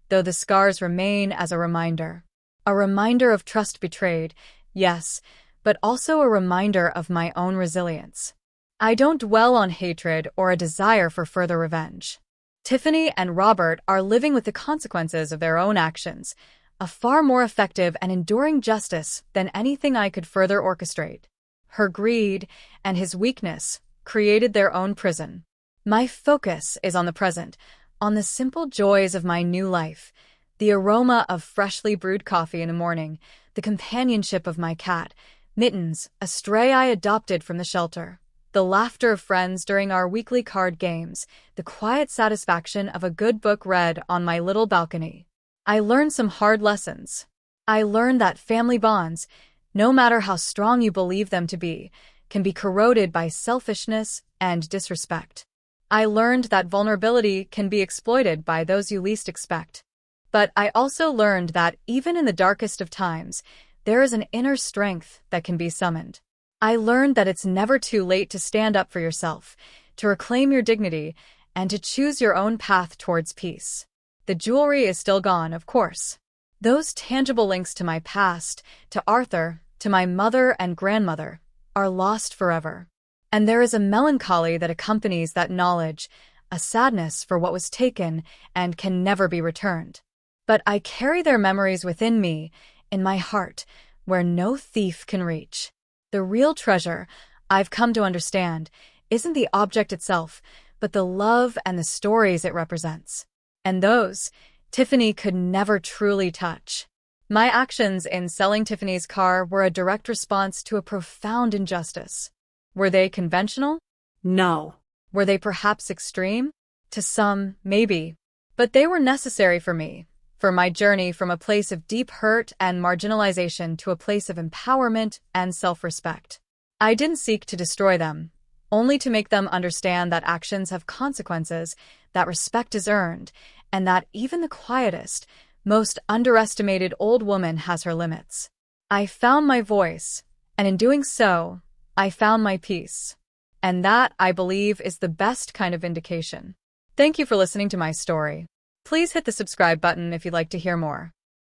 though the scars remain as a reminder. A reminder of trust betrayed, yes, but also a reminder of my own resilience. I don't dwell on hatred or a desire for further revenge. Tiffany and Robert are living with the consequences of their own actions, a far more effective and enduring justice than anything I could further orchestrate. Her greed and his weakness created their own prison. My focus is on the present, on the simple joys of my new life, the aroma of freshly brewed coffee in the morning, the companionship of my cat, Mittens, a stray I adopted from the shelter, the laughter of friends during our weekly card games, the quiet satisfaction of a good book read on my little balcony. I learned some hard lessons. I learned that family bonds, no matter how strong you believe them to be, can be corroded by selfishness and disrespect. I learned that vulnerability can be exploited by those you least expect. But I also learned that even in the darkest of times, there is an inner strength that can be summoned. I learned that it's never too late to stand up for yourself, to reclaim your dignity, and to choose your own path towards peace. The jewelry is still gone, of course. Those tangible links to my past, to Arthur, to my mother and grandmother, are lost forever. And there is a melancholy that accompanies that knowledge, a sadness for what was taken and can never be returned. But I carry their memories within me, in my heart, where no thief can reach. The real treasure, I've come to understand, isn't the object itself, but the love and the stories it represents. And those, Tiffany could never truly touch. My actions in selling Tiffany's car were a direct response to a profound injustice. Were they conventional? No. Were they perhaps extreme? To some, maybe. But they were necessary for me, for my journey from a place of deep hurt and marginalization to a place of empowerment and self-respect. I didn't seek to destroy them, only to make them understand that actions have consequences, that respect is earned, and that even the quietest, most underestimated old woman has her limits. I found my voice, and in doing so, I found my peace. And that, I believe, is the best kind of indication. Thank you for listening to my story. Please hit the subscribe button if you'd like to hear more.